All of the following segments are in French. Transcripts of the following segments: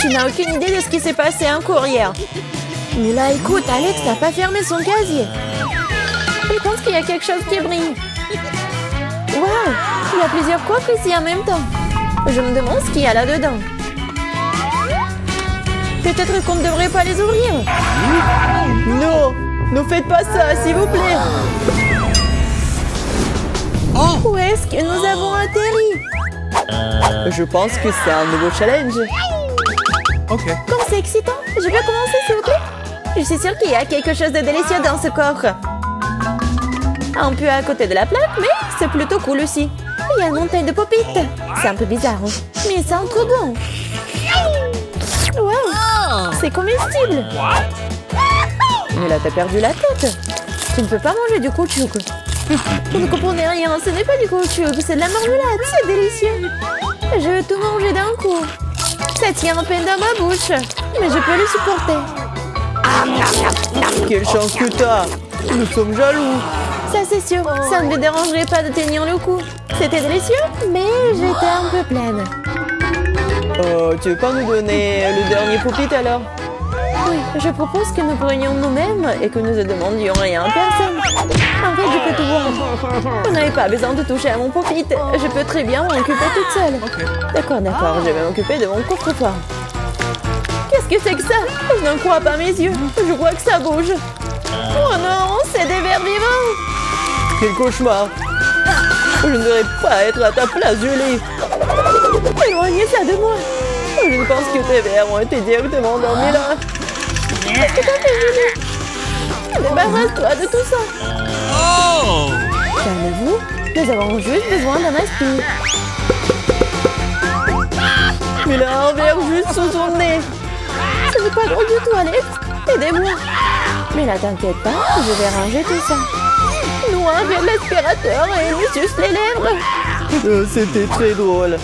Tu n'as aucune idée de ce qui s'est passé en cours hier. Mais là, écoute, Alex n'a pas fermé son casier. Je pense qu'il y a quelque chose qui brille. Waouh, il y a plusieurs coffres ici en même temps. Je me demande ce qu'il y a là-dedans. Peut-être qu'on ne devrait pas les ouvrir. Non, ne faites pas ça, s'il vous plaît. Où est-ce que nous avons atterri? Je pense que c'est un nouveau challenge. Ok. Comme c'est excitant, je peux commencer, s'il vous plaît? Je suis sûre qu'il y a quelque chose de délicieux dans ce coffre. Un peu à côté de la plaque, mais c'est plutôt cool aussi. Il y a une montagne de pop-it. C'est un peu bizarre, hein? Mais ça sent trop bon. Wow, c'est comestible. Mais là, t'as perdu la tête. Tu ne peux pas manger du caoutchouc. Vous ne comprenez rien, ce n'est pas du caoutchouc, c'est de la marmelade, c'est délicieux. Je veux tout manger d'un coup. Ça tient à peine dans ma bouche, mais je peux le supporter. Quelle chance que t'as! Nous sommes jaloux! Ça c'est sûr, ça ne me dérangerait pas de tenir le coup. C'était délicieux, mais j'étais un peu pleine. Tu veux pas nous donner le dernier pop-it alors? Oui, je propose que nous prenions nous-mêmes et que nous ne demandions rien à personne. En fait, je peux tout voir. Vous n'avez pas besoin de toucher à mon pop-it. Je peux très bien m'en occuper toute seule. D'accord, je vais m'occuper de mon coffre-fort. Qu'est-ce que c'est que ça? Je n'en crois pas mes yeux. Je vois que ça bouge. Oh non, c'est des vers vivants. Quel cauchemar! Je ne devrais pas être à ta place, Julie! Éloignez ça de moi. Je pense que tes vers ont été directement endormis là. Qu'est-ce que t'as fait, Julie? Débarrasse-toi de tout ça. Calmez-vous, nous avons juste besoin d'un aspire. Il a un verre juste sous son nez. Ce n'est pas drôle du tout, Alex. Aidez-moi. Mais là, t'inquiète pas, je vais ranger tout ça. Noie vers l'aspirateur et lui suce les lèvres. C'était très drôle.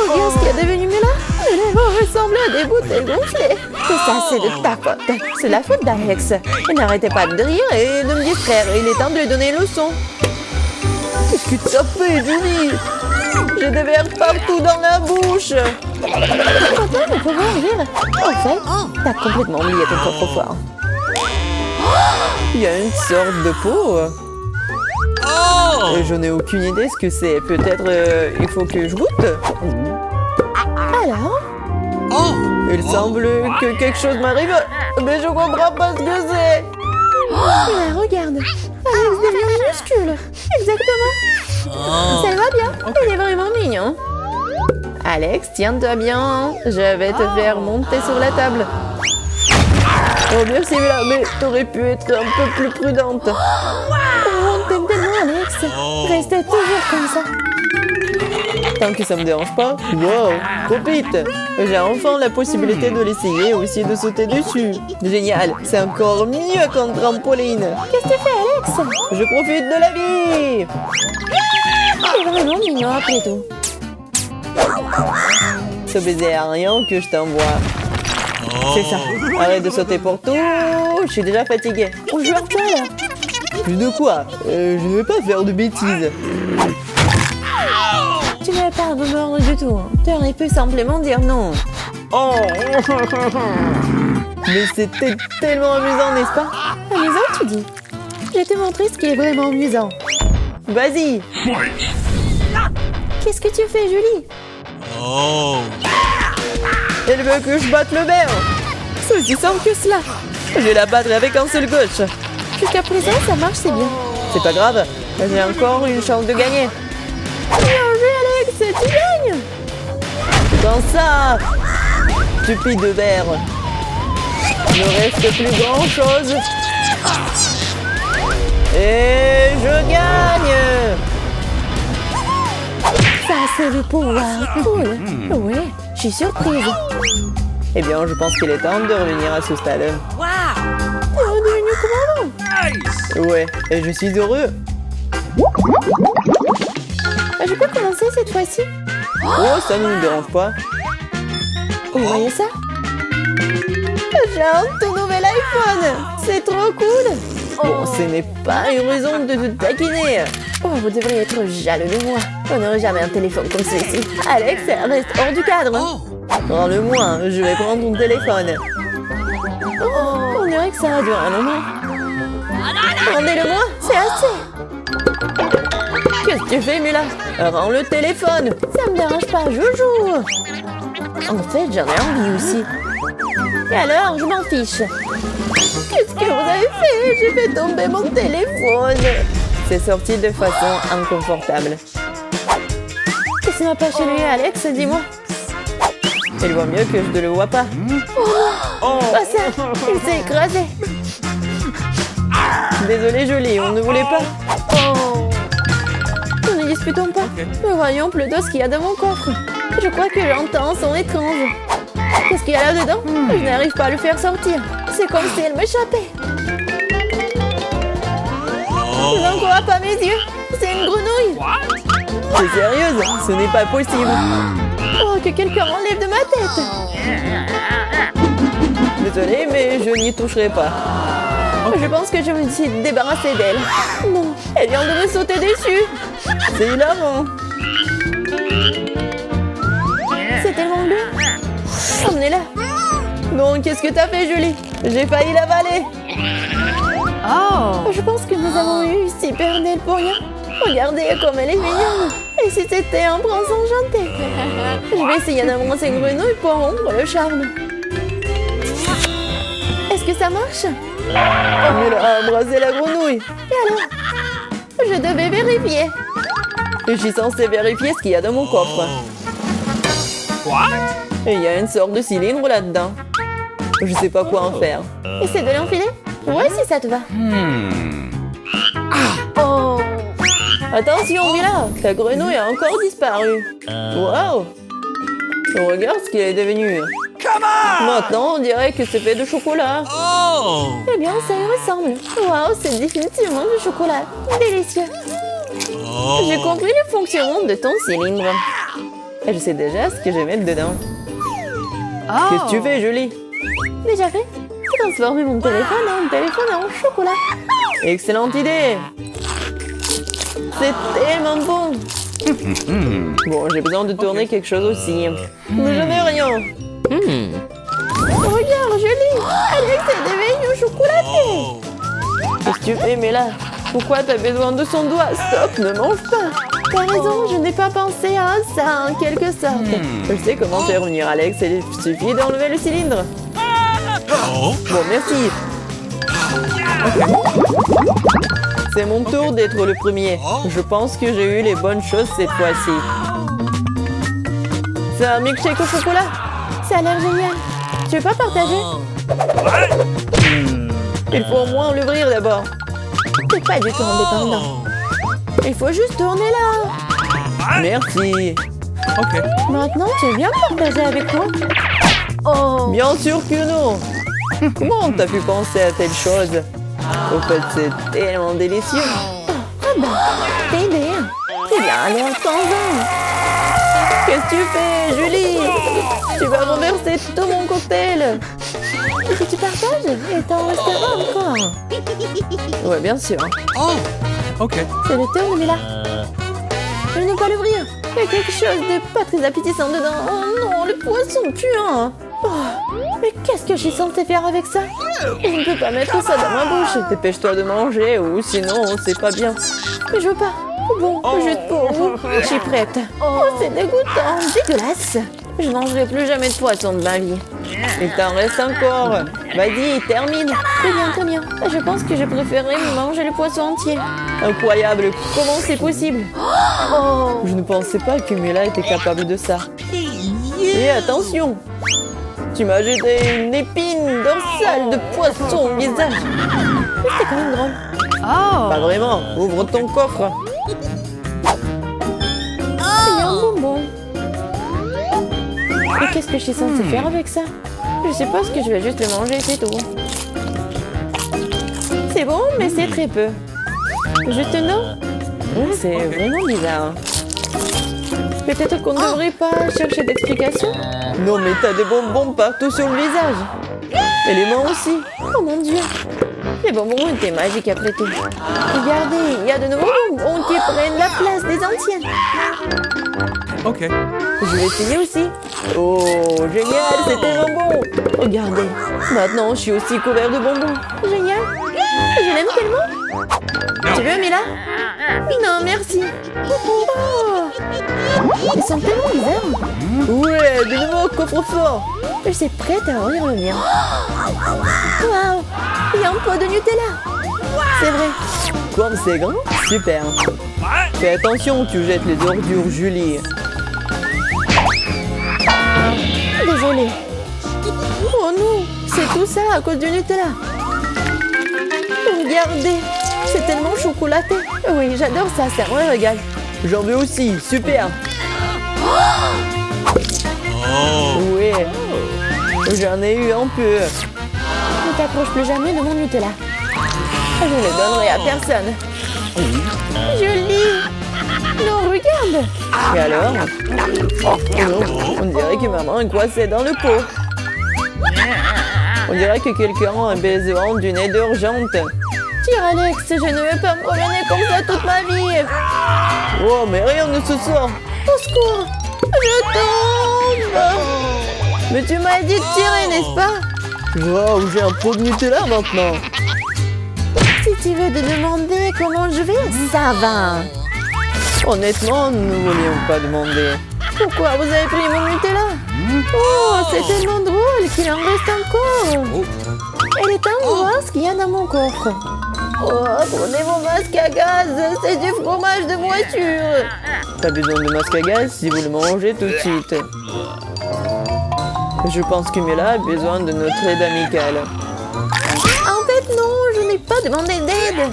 Regarde ce qui est devenu là. Mes lèvres ressemblent à des bouteilles gonflées. Tout ça, c'est de ta faute. C'est la faute d'Alex. Il n'arrêtait pas de rire et de me distraire. Il est temps de lui donner une leçon. Qu'est-ce que t'as fait, Julie? J'ai des vers partout dans la bouche. Content de pouvoir rire. En fait, t'as complètement oublié ton coffre-fort. Il y a une sorte de peau. Et je n'ai aucune idée ce que c'est. Peut-être il faut que je goûte. Alors? Il semble que quelque chose m'arrive. Mais je comprends pas ce que c'est. Là, regarde. Alex devient minuscule. Exactement. Ça va bien. Il est vraiment mignon. Alex, tiens-toi bien. Je vais te faire monter sur la table. Oh merci, mais t'aurais pu être un peu plus prudente. On t'aime tellement, Alex. Restez toujours comme ça. Tant que ça me dérange pas. Wow, trop vite. J'ai enfin la possibilité de l'essayer et aussi de sauter dessus. Génial, c'est encore mieux qu'un trampoline. Qu'est-ce que tu fais, Alex? Je profite de la vie. C'est vraiment mignon après tout. Ce baiser aérien que je t'envoie. C'est ça. Arrête de sauter pour tout. Je suis déjà fatiguée. On joue à quoi là? Plus de quoi? Je ne vais pas faire de bêtises. Tu n'avais pas à me mordre du tout. Tu aurais pu simplement dire non. Oh. Mais c'était tellement amusant, n'est-ce pas? Amusant, tu dis? Je vais te montrer ce qui est vraiment amusant. Vas-y. Qu'est-ce que tu fais, Julie? Elle veut que je batte le verre. C'est aussi simple que cela. Je vais la battre avec un seul gauche. Jusqu'à présent, ça marche, c'est bien. C'est pas grave. J'ai encore une chance de gagner. Bien joué, Alex, tu gagnes. Dans ça, stupide de verre. Il ne reste plus grand chose. Et je gagne. Ça, c'est le pouvoir. Cool. Ouais, je suis surprise. Eh bien, je pense qu'il est temps de revenir à ce stade. T'es redevenu commandant. Ouais, et je suis heureux. Je peux commencer cette fois-ci? Oh, ça ne nous dérange pas. Vous voyez ça? J'ai un tout nouvel iPhone. C'est trop cool. Bon, ce n'est pas une raison de te taquiner. Oh, vous devriez être jaloux de moi. On n'aurait jamais un téléphone comme celui-ci. Alex, reste hors du cadre. Rends-le-moi, je vais prendre ton téléphone. Oh, on dirait que ça va durer un moment. Rendez-le-moi, c'est assez. Qu'est-ce que tu fais, Mila? Rends le téléphone. Ça me dérange pas, joujou. En fait, j'en ai envie aussi. Et alors, je m'en fiche. Qu'est-ce que vous avez fait? J'ai fait tomber mon téléphone. C'est sorti de façon inconfortable. Qu'est-ce qui m'a pas chez lui, Alex? Dis-moi. Il voit mieux que je ne le vois pas. Oh, pas ça. Il s'est écrasé. Désolé, Jolie, on ne voulait pas. Oh. Ne disputons pas. Mais voyons plutôt ce qu'il y a dans mon coffre. Je crois que j'entends un son étrange. Qu'est-ce qu'il y a là-dedans? Je n'arrive pas à le faire sortir. C'est comme si elle m'échappait. Je n'en crois pas mes yeux. C'est une grenouille. T'es sérieuse? Ce n'est pas possible. Oh, que quelqu'un enlève de ma tête. Désolé, mais je n'y toucherai pas. Je pense que je me suis débarrassée d'elle. Non, elle vient de me sauter dessus. C'est hilarant. C'est tellement bleu. Emmenez-la. Non, qu'est-ce que t'as fait, Julie? J'ai failli l'avaler. Oh. Je pense que nous avons eu super Nell pour rien. Regardez comme elle est mignonne. Et si c'était un prince enchanté? Je vais essayer d'embrasser une grenouille pour rompre le charme. Est-ce que ça marche? Mais a embrassé la grenouille. Et alors? Je devais vérifier. Je suis censée vérifier ce qu'il y a dans mon coffre. Et il y a une sorte de cylindre là-dedans. Je sais pas quoi en faire. Essaie de l'enfiler? Ouais, si ça te va. Oh. Attention, Mila, ta grenouille a encore disparu. Waouh! Regarde ce qu'il est devenu. Maintenant, on dirait que c'est fait de chocolat. Eh bien, ça y ressemble. Waouh, c'est définitivement du chocolat. Délicieux. J'ai compris le fonctionnement de ton cylindre. Et je sais déjà ce que je vais mettre dedans. Qu'est-ce que tu fais, Julie? Déjà fait? Transformer mon téléphone en chocolat. Excellente idée! C'est tellement bon! Bon, j'ai besoin de tourner quelque chose aussi. Mais je n'ai rien. Regarde, Julie! Alex est devenu chocolaté! Qu'est-ce que tu fais, Mila? Pourquoi t'as besoin de son doigt? Stop, ne mange pas! T'as raison, je n'ai pas pensé à ça en quelque sorte. Je sais comment faire venir Alex, il suffit d'enlever le cylindre. Bon, merci. C'est mon tour d'être le premier. Je pense que j'ai eu les bonnes choses cette fois-ci. C'est un milkshake au chocolat. Ça a l'air génial. Tu veux pas partager? Il faut au moins l'ouvrir d'abord. T'es pas du tout indépendant. Il faut juste tourner là. Merci. Maintenant, tu veux bien partager avec moi? Oh. Bien sûr que non. Comment t'as pu penser à telle chose? Au fait, c'est tellement délicieux. Ah ben, t'es idée. C'est bien, alors t'en. Qu'est-ce que tu fais, Julie? Tu vas renverser tout mon cocktail. Et si tu partages, et t'en restera encore. Ouais, bien sûr. C'est le tour, Mila. Je ne peux pas l'ouvrir. Il y a quelque chose de pas très appétissant dedans. Oh non, le poisson puant. Oh, mais qu'est-ce que je suis censée faire avec ça? Je ne peux pas mettre ça dans ma bouche. Dépêche-toi de manger ou sinon c'est pas bien. Mais je veux pas. Bon, juste pour vous, je suis prête. Oh, c'est dégoûtant, dégueulasse. Je ne mangerai plus jamais de poisson de ma vie. Il t'en reste encore. Vas-y, termine. Très bien. Je pense que je préférerais manger le poisson entier. Incroyable, comment c'est possible? Oh. Je ne pensais pas que Mila était capable de ça. Et attention, tu m'as jeté une épine dorsale de poisson au visage. Mais c'est quand même drôle. Pas vraiment, ouvre ton coffre. Il y a un bonbon. Et qu'est-ce que je suis censée faire avec ça? Je suppose que je vais juste le manger, c'est tout. C'est bon, mais c'est très peu. Juste non? C'est vraiment bizarre. Peut-être qu'on ne devrait pas chercher d'explications? Non mais t'as des bonbons partout sur le visage. Et les mains aussi. Oh mon Dieu. Les bonbons étaient magiques après tout. Regardez, il y a de nouveaux bonbons qui prennent la place des anciennes. Ok. Je vais essayer aussi. Oh, génial, c'est tellement bon. Regardez, maintenant je suis aussi couvert de bonbons. Génial. Je l'aime tellement. Tu veux, Mila? Non, merci. Oh. Ils sont tellement bizarres. Ouais, de nouveau coffre-fort. Je suis prête à ouvrir le mien. Waouh, il y a un pot de Nutella. C'est vrai. Comme c'est grand, super. Fais attention, tu jettes les ordures, Julie. Désolée. Oh non, c'est tout ça à cause du Nutella. Regardez, c'est tellement chocolaté. Oui, j'adore ça, c'est un régal. J'en veux aussi, super. Oui, j'en ai eu un peu. Ne t'approche plus jamais de mon Nutella. Je ne le donnerai à personne. Julie! Non, regarde! Et alors? Oh non, on dirait que maman est coincée dans le pot. On dirait que quelqu'un a besoin d'une aide urgente. Tire, Alex, je ne veux pas me promener comme ça toute ma vie. Oh, mais rien ne se sort. Au secours! Je tombe! Mais tu m'as dit de tirer, n'est-ce pas? Waouh, j'ai un pot de Nutella maintenant. Si tu veux te demander comment je vais, ça va. Honnêtement, nous ne voulions pas demander. Pourquoi vous avez pris mon Nutella? Oh, c'est tellement drôle qu'il en reste encore. Elle est temps ce qu'il y a dans mon coffre. Oh, prenez mon masque à gaz, c'est du fromage de voiture. Pas besoin de masque à gaz si vous le mangez tout de suite. Je pense que Mila a besoin de notre aide amicale. En fait, non, je n'ai pas demandé d'aide.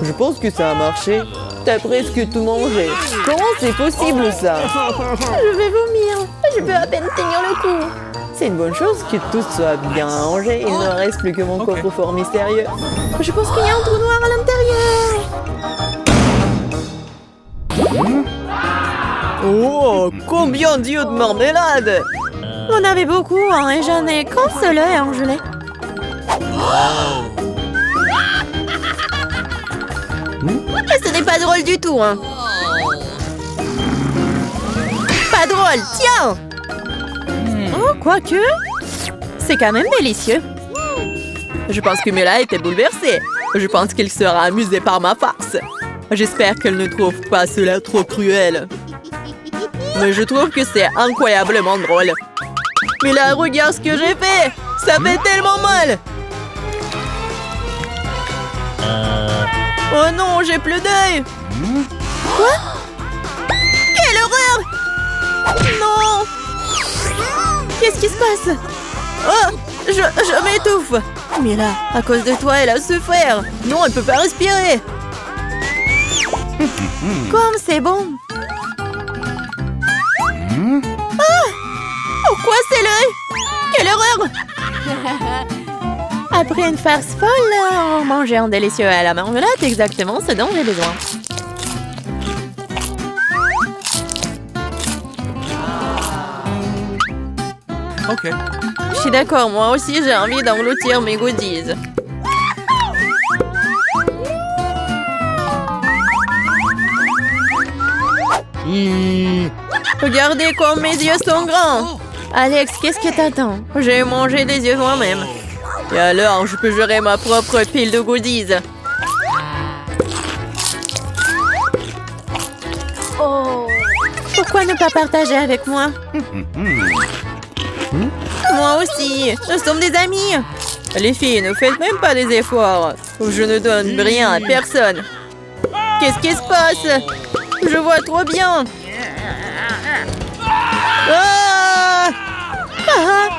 Je pense que ça a marché. T'as presque tout mangé. Comment c'est possible ça? Je vais vomir. Je peux à peine tenir le coup. C'est une bonne chose que tout soit bien rangé. Il ne reste plus que mon coffre-fort mystérieux. Je pense qu'il y a un trou noir à l'intérieur. Oh, combien d'yeux de marmelade! On avait beaucoup, hein, et j'en ai qu'un seul œil en gelée. Et ce n'est pas drôle du tout, hein. Pas drôle, tiens! Oh, quoique, c'est quand même délicieux. Je pense que Mila était bouleversée. Je pense qu'elle sera amusée par ma farce. J'espère qu'elle ne trouve pas cela trop cruel. Mais je trouve que c'est incroyablement drôle. Mila, regarde ce que j'ai fait! Ça fait tellement mal! Oh non, j'ai plus d'œil! Quoi? Quelle horreur! Non! Qu'est-ce qui se passe? Oh! Je m'étouffe! Mila, à cause de toi, elle a souffert. Non, elle peut pas respirer! Comme c'est bon! Pourquoi c'est l'œil? Quelle horreur! Après une farce folle, manger un délicieux à la marmelade, exactement ce dont j'ai besoin. Ok. Je suis d'accord, moi aussi j'ai envie d'engloutir mes goodies. Regardez comme mes yeux sont grands. Alex, qu'est-ce que t'attends? J'ai mangé des yeux moi-même. Et alors, je peux gérer ma propre pile de goodies. Pourquoi ne pas partager avec moi? Moi aussi, nous sommes des amis. Les filles, ne faites même pas des efforts. Je ne donne rien à personne. Qu'est-ce qui se passe? Je vois trop bien. Ah!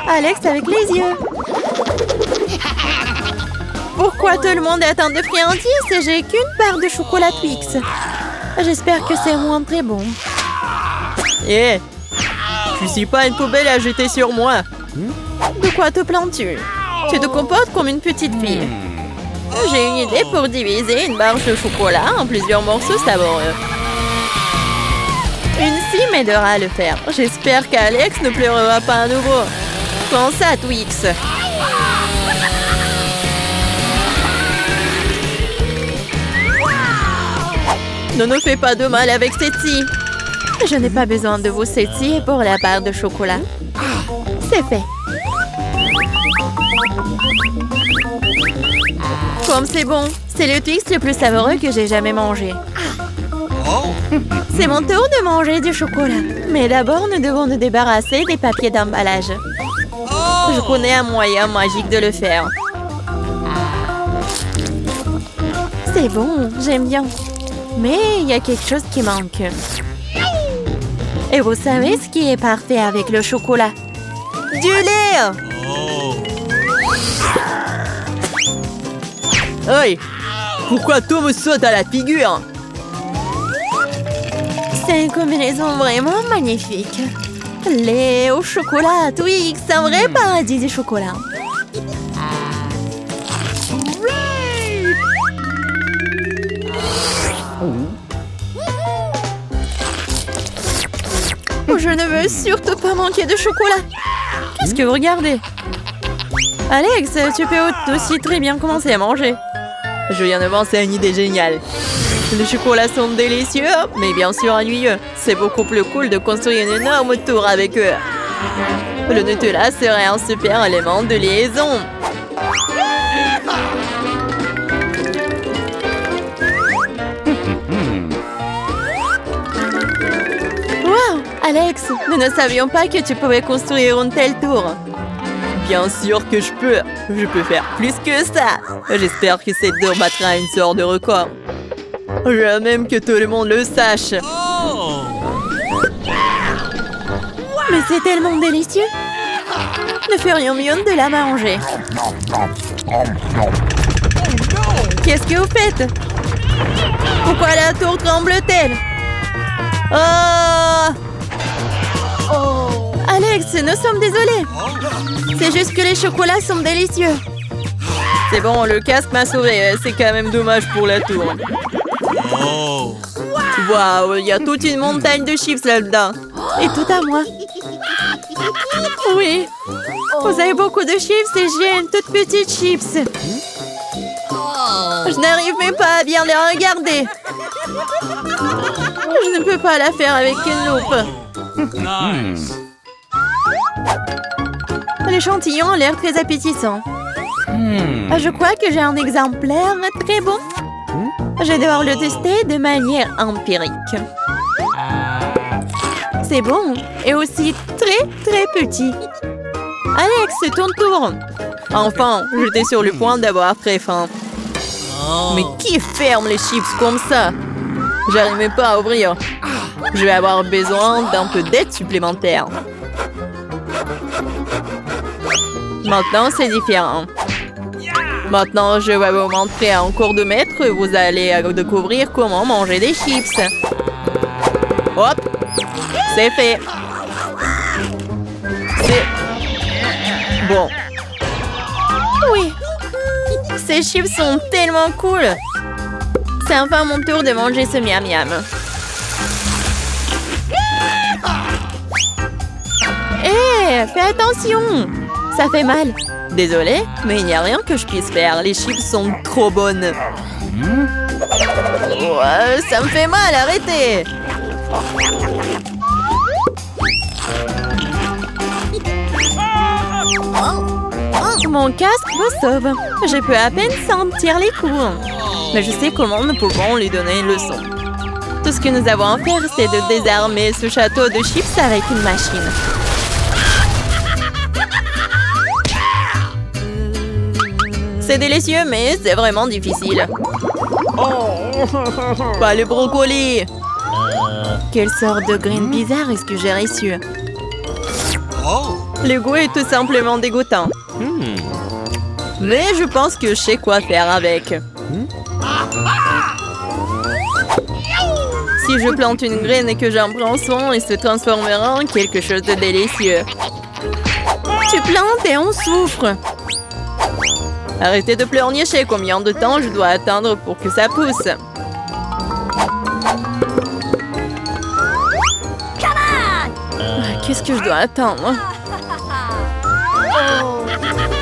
Alex avec les yeux. Pourquoi tout le monde est atteint de friandises et j'ai qu'une part de chocolat Twix? J'espère que c'est moins très bon. Eh, je suis pas une poubelle à jeter sur moi. De quoi te plains-tu? Tu te comportes comme une petite fille. J'ai une idée pour diviser une barre de chocolat en plusieurs morceaux savoureux. Une fille m'aidera à le faire. J'espère qu'Alex ne pleurera pas à nouveau. Prends ça, Twix. Ne nous fais pas de mal avec ceci. Je n'ai pas besoin de vous ceci pour la barre de chocolat. C'est fait. Comme c'est bon, c'est le Twix le plus savoureux que j'ai jamais mangé. C'est mon tour de manger du chocolat. Mais d'abord, nous devons nous débarrasser des papiers d'emballage. Je connais un moyen magique de le faire. C'est bon, j'aime bien. Mais il y a quelque chose qui manque. Et vous savez ce qui est parfait avec le chocolat? Du lait! Hey! Pourquoi tout me saute à la figure? C'est une combinaison vraiment magnifique. Lait au chocolat, Twix, un vrai paradis du chocolat. Je ne veux surtout pas manquer de chocolat. Qu'est-ce que vous regardez? Alex, tu peux aussi très bien commencer à manger. Je viens de penser à une idée géniale. Les chocolats sont délicieux, mais bien sûr ennuyeux. C'est beaucoup plus cool de construire une énorme tour avec eux. Le Nutella serait un super élément de liaison. Wow, Alex, nous ne savions pas que tu pouvais construire une telle tour. Bien sûr que je peux. Je peux faire plus que ça. J'espère que cette tour battra une sorte de record. Je veux même que tout le monde le sache. Mais c'est tellement délicieux. Nous ferions mieux de la manger. Qu'est-ce que vous faites? Pourquoi la tour tremble-t-elle? Oh! Alex, nous sommes désolés. C'est juste que les chocolats sont délicieux. C'est bon, le casque m'a sauvé. C'est quand même dommage pour la tour. Waouh, il y a toute une montagne de chips là-dedans. Et tout à moi. Oui. Vous avez beaucoup de chips et j'ai une toute petite chips. Je n'arrive même pas à bien les regarder. Je ne peux pas la faire avec une loupe. Nice. L'échantillon a l'air très appétissant. Je crois que j'ai un exemplaire très bon. Je vais devoir le tester de manière empirique. C'est bon et aussi très très petit. Alex, c'est ton tour. Enfin, j'étais sur le point d'avoir très faim. Mais qui ferme les chips comme ça? J'arrive même pas à ouvrir. Je vais avoir besoin d'un peu d'aide supplémentaire. Maintenant, c'est différent. Maintenant, je vais vous montrer un cours de maître. Vous allez découvrir comment manger des chips. Hop! C'est fait. C'est... bon. Oui. Ces chips sont tellement cool. C'est enfin mon tour de manger ce miam miam. Hé, fais attention. Ça fait mal. Désolée, mais il n'y a rien que je puisse faire. Les chips sont trop bonnes. Ouais, ça me fait mal, arrêtez. Mon casque me sauve. Je peux à peine sentir les coups. Mais je sais comment nous pouvons lui donner une leçon. Tout ce que nous avons à faire, c'est de désarmer ce château de chips avec une machine. C'est délicieux, mais c'est vraiment difficile. Pas le brocoli. Quelle sorte de graine bizarre est-ce que j'ai reçu? Le goût est tout simplement dégoûtant. Mais je pense que je sais quoi faire avec. Si je plante une graine et que j'en prends soin, il se transformera en quelque chose de délicieux. Tu plantes et on souffre. Arrêtez de pleurnicher. Combien de temps je dois attendre pour que ça pousse? Qu'est-ce que je dois attendre?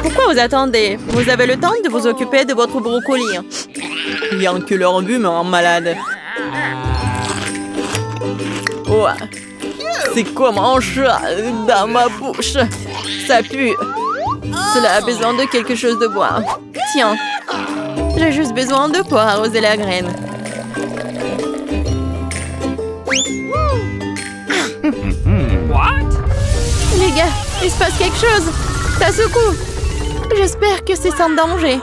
Pourquoi vous attendez? Vous avez le temps de vous occuper de votre brocoli. Rien que leur vue me rend malade. Oh, c'est comme un chat dans ma bouche. Ça pue. Cela a besoin de quelque chose de boire. Tiens, j'ai juste besoin de pour arroser la graine. Les gars, il se passe quelque chose. Ça secoue. J'espère que c'est sans danger.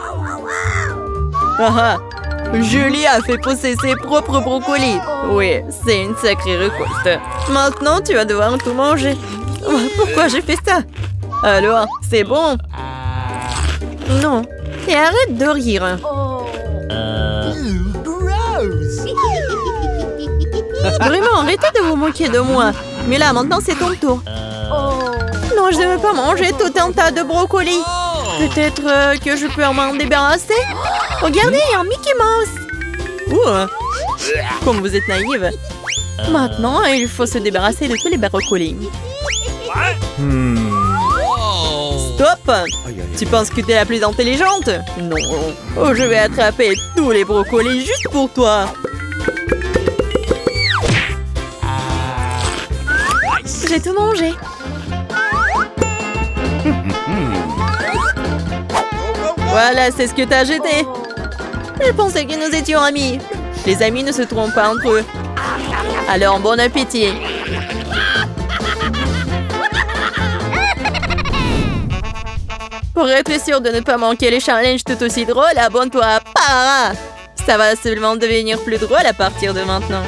Ah, Julie a fait pousser ses propres brocolis. Oui, c'est une sacrée récolte. Maintenant, tu vas devoir tout manger. Pourquoi j'ai fait ça? Alors, c'est bon? Non. Et arrête de rire. Vraiment, arrêtez de vous moquer de moi. Mais là, maintenant, c'est ton tour. Non, je ne veux pas manger tout un tas de brocolis. Peut-être que je peux m'en débarrasser? Regardez, il y a un Mickey Mouse. Comme vous êtes naïve. Maintenant, il faut se débarrasser de tous les brocolis. Stop! Tu penses que t'es la plus intelligente? Non. Oh, je vais attraper tous les brocolis juste pour toi. J'ai tout mangé. Voilà, c'est ce que t'as jeté. Je pensais que nous étions amis. Les amis ne se trompent pas entre eux. Alors, bon appétit. Pour être sûr de ne pas manquer les challenges tout aussi drôles, abonne-toi à Para. Ça va seulement devenir plus drôle à partir de maintenant.